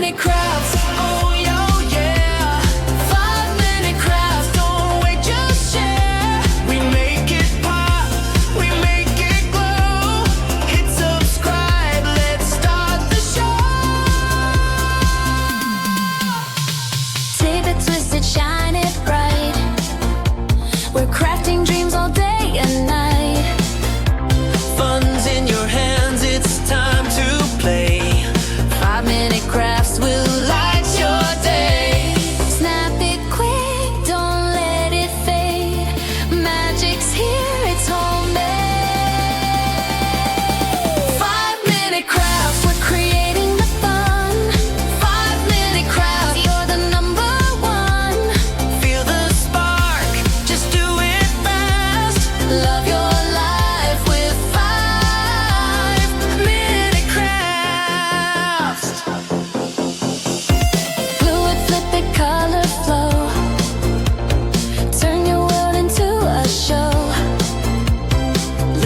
minute crafts, oh yeah. 5-minute crafts, don't wait, just share. We make it pop, we make it glow. Hit subscribe, let's start the show. Tape it, twist it, shine it bright. We're crafting dreams all day and night. Fun's in your hands, it's time to play. 5-minute crafts will light your day. Snap it quick, don't let it fade. Magic's here, it's homemade. 5-minute crafts, we're creating the fun. 5-minute crafts, you're the number one. Feel the spark, just do it fast. Love your life with 5-minute crafts. Glue it, flip it, color flow. Turn your world into a show.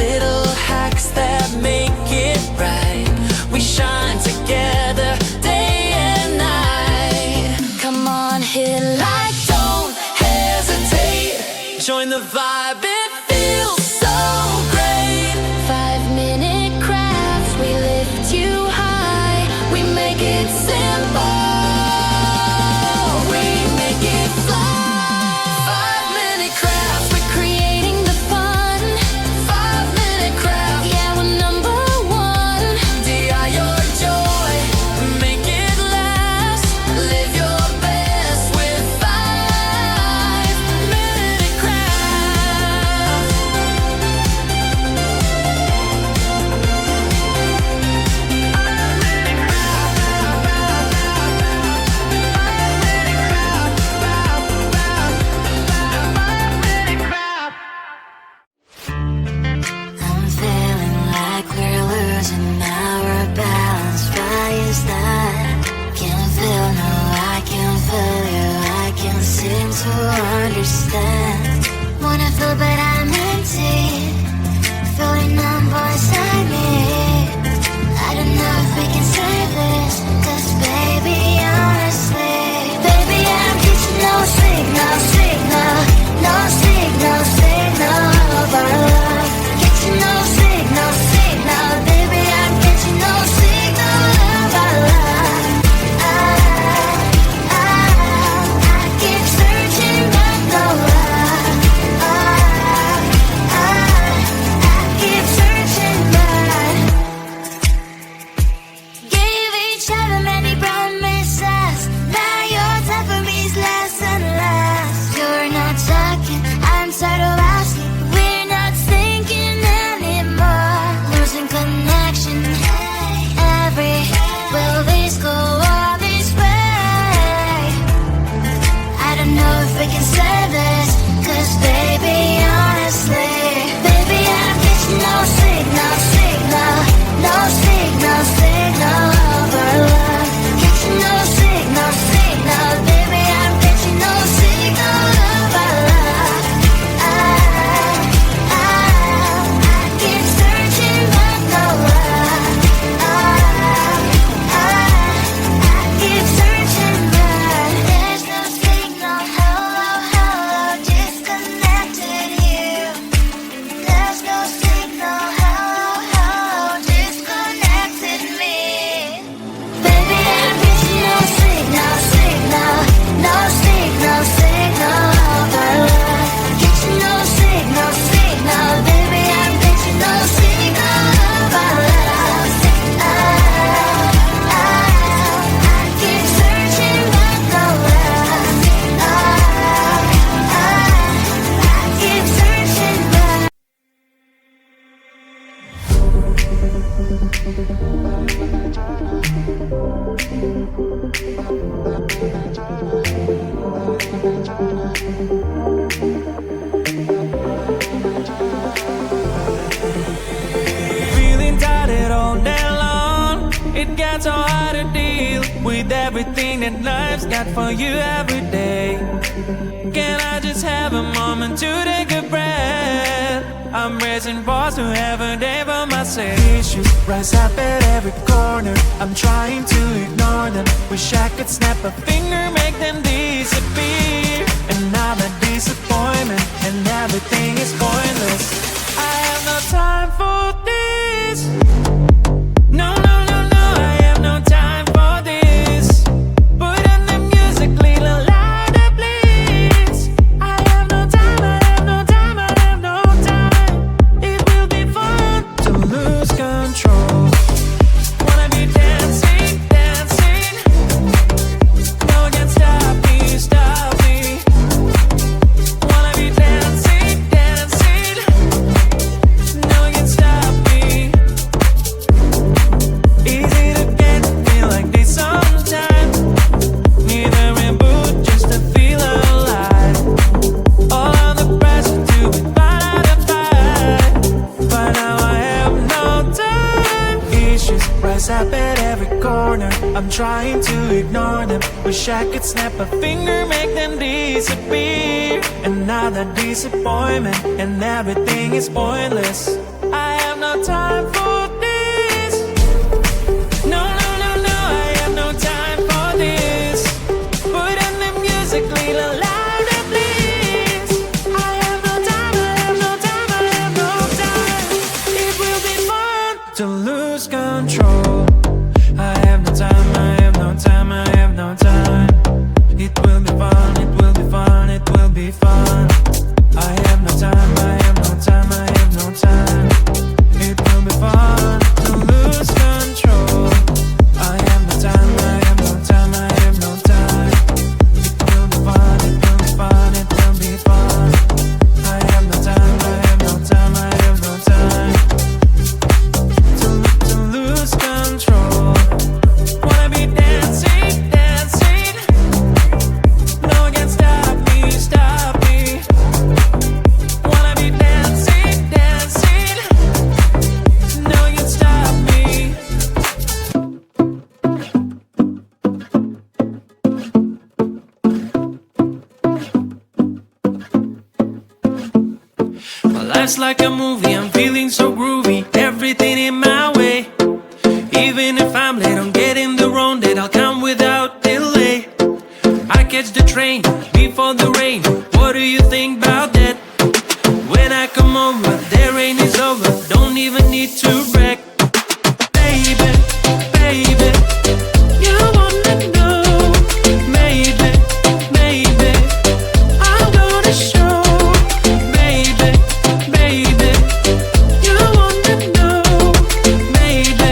Little hacks that make it right. We shine together day and night. Come on, hit like, don't hesitate. Join the vibe, it feels so great. 5-minute crafts, we lift you high. We make it simple, we make it fly. 5-minute crafts, we're creating the fun. 5-minute crafts, yeah, we're number one. DI your joy, make it last. Live your best with 5-minute crafts. I'm feeling like we're losing our balance. Why is that? Can't feel, no, I can't feel you. I can't seem to understand. Wanna feel, but I'm empty. Feeling numb inside me. I don't know if we can save this. 'Cause baby, honestly, baby, I'm getting no signal, signal. No signal, signal of our love. Getting no signal, signal. Baby, I'm getting no signal of our love. I keep searching but no love. I keep searching but gave each other many promises. Now your time for me is less and less. You're not talking, I'm tired of asking. We're not thinking anymore. Losing connection. Every will this go all this way? I don't know if we can save this. 'Cause baby, honestly, baby, I'm getting no signal, signal. No signal, signal of our love. Getting no signal, signal. Baby, I'm getting no signal of our love. I keep searching but no love. I keep searching but there's no signal. Hello, hello, disconnected you. There's no signal. Hello, hello, disconnected me. Baby, I'm getting no signal, signal. No signal, signal of our love. Getting no signal, signal. Baby, I'm getting no signal of our love. I keep searching but no love. I keep searching but Feeling tired all day long. It gets so hard to deal with everything that life's got for you every day. Can I just have a moment to take a breath? I'm bracing for to have a day for myself. say issues rise up at every corner. I'm trying to ignore them. Wish I could snap a finger, make them disappear. Another disappointment, and everything is pointless. I have no time for this. No, no, no, no, I have no time for this. Put on the music, little louder, please. I have no time, I have no time, I have no time. It will be fun to lose control. Wanna be dancing, dancing. No one can stop me, stop me. Wanna be dancing, dancing. No one can stop me. Easy to get to feel like this sometimes. Need a reboot just to feel alive. All of the pressure to be part of the fight. But now I have no time. Issues rise up at every corner. I'm trying to ignore them. Wish I could snap a finger, make them disappear. Another disappointment, and everything is pointless. I have no time for this. No, no, no, no, I have no time for this. Put on the music, little louder, please. I have no time, I have no time, I have no time. It will be fun to lose control. I have no time, I have no time, I have no time. It will be fun, it will be fun, it will be fun. I have no time, I have no time, I have no time. It will be fun to lose control. I have no time, I have no time, I have no time. It will be fun, it will be fun, it will be fun. I have no time, I have no time, I have no time. To lose control. Wanna be dancing, dancing. No one can stop me, stop me. Wanna be dancing, dancing. No one can stop me. My life's like a movie, I'm feeling so groovy. Everything in my way. Even if I'm late on getting the wrong date, I'll come without delay. I catch the train before the rain. What do you think about that? When I come over, the rain is over. Don't even need to brag. Baby, baby, you wanna know. Maybe, maybe, I'm gonna show. Baby, baby, you wanna know. Maybe,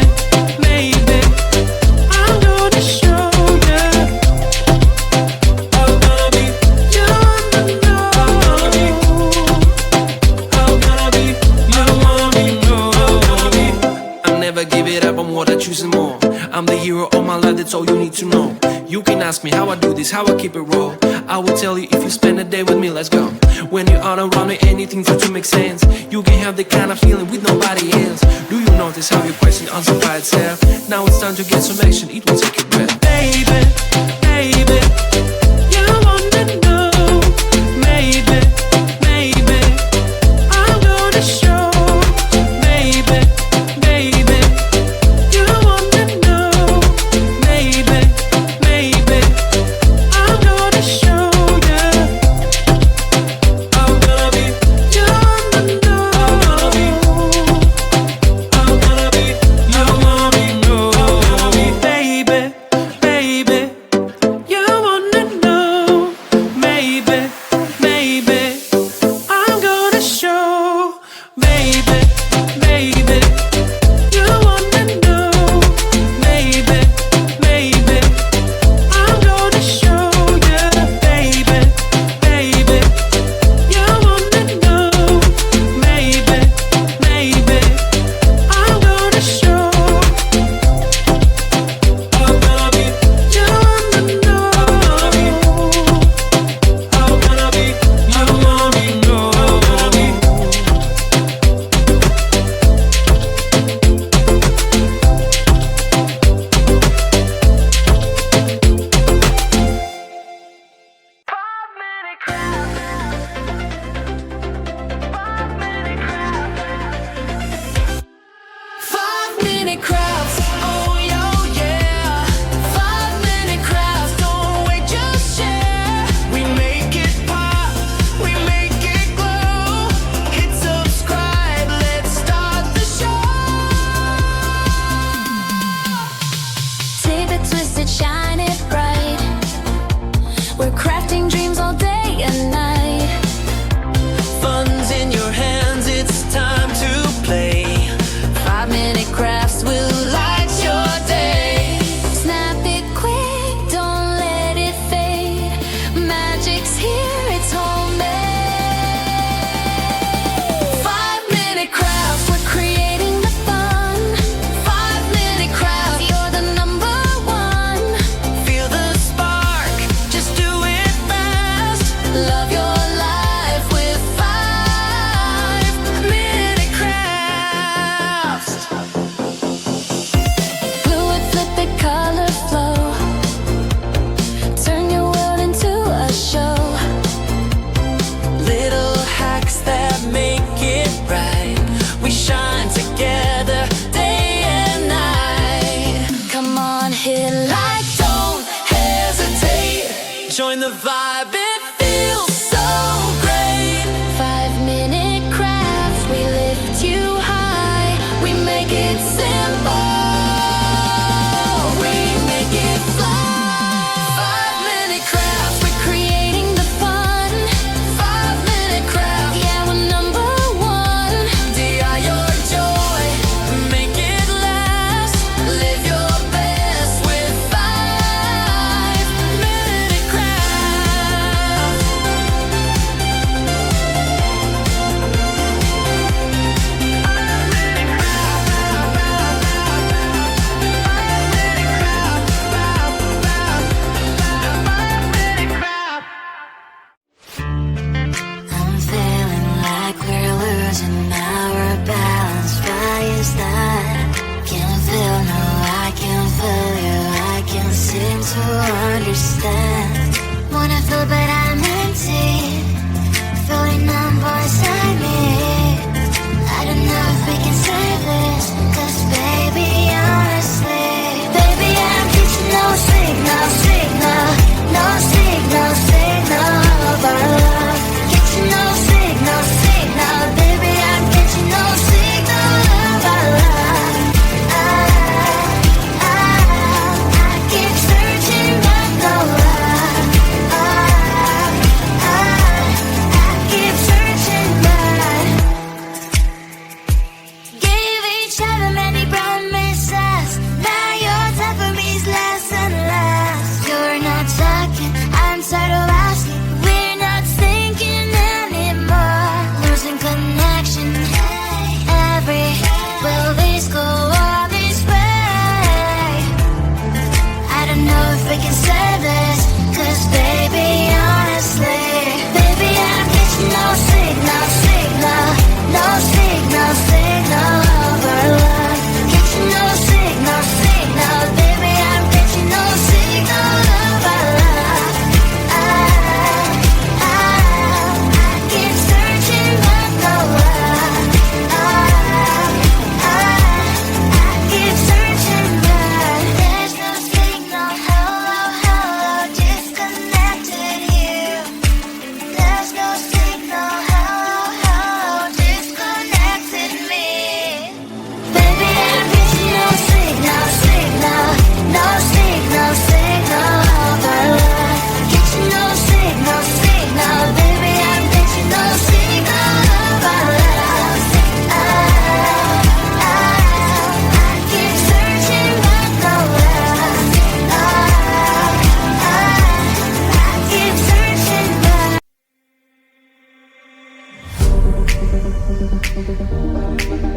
maybe, I'm gonna show you. I'm gonna be, you wanna know. I'm gonna be, you wanna be, I'll never give it up, I'm what I choose and more. I'm the hero of my life, that's all you need to know. You can ask me how I do this, how I keep it raw. I will tell you if you spend a day with me, let's go. When you are around me, anything starts to make sense. You can have the kind of feeling with nobody else. Do you notice how your question answers by itself? Now it's time to get some action, it will take a breath. Baby, baby, you wanna know. Maybe, maybe, I'm gonna show. Baby, baby, you wanna know. Maybe, maybe, I'm gonna show you. I'm gonna be, you wanna know. I'm gonna be, you wanna know. Baby, baby, you wanna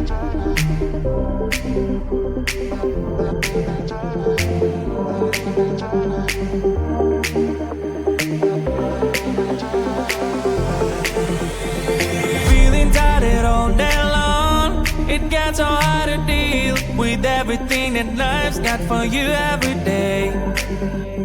Feeling tired all day long. It gets so hard to deal with everything that life's got for you every day.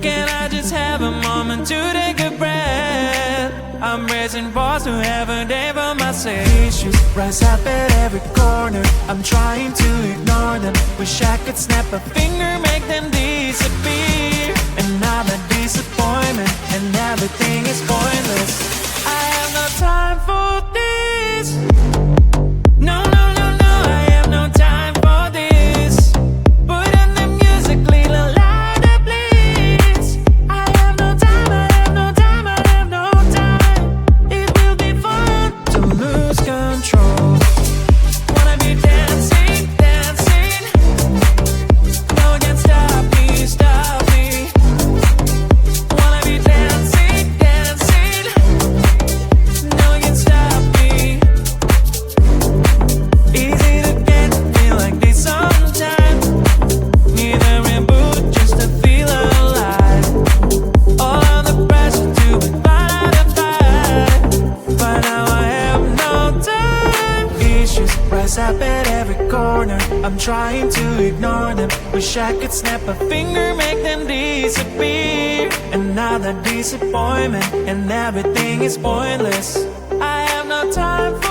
Can I just have a moment to take a breath? I'm raising balls to have a day for myself. Issues rise up at every corner. I'm trying to ignore them. Wish I could snap a finger, make them disappear. And now the disappointment and everything is pointless. I have no time for this. No, no, no, no, I have no time for this. Put in the music, little louder, please. I have no time, I have no time, I have no time. It will be fun to lose control. Wanna be dancing, dancing. No one can stop me, stop me. Wanna be dancing, dancing. No one can stop me. Easy to get, feel like this sometimes. Need a reboot just to feel alive. All of the pressure to be fine and fine. But now I have no time. Issues rise up at every corner. I'm trying to ignore them. Wish I could snap a finger, make them disappear. And now the disappointment and everything is pointless. I have no time for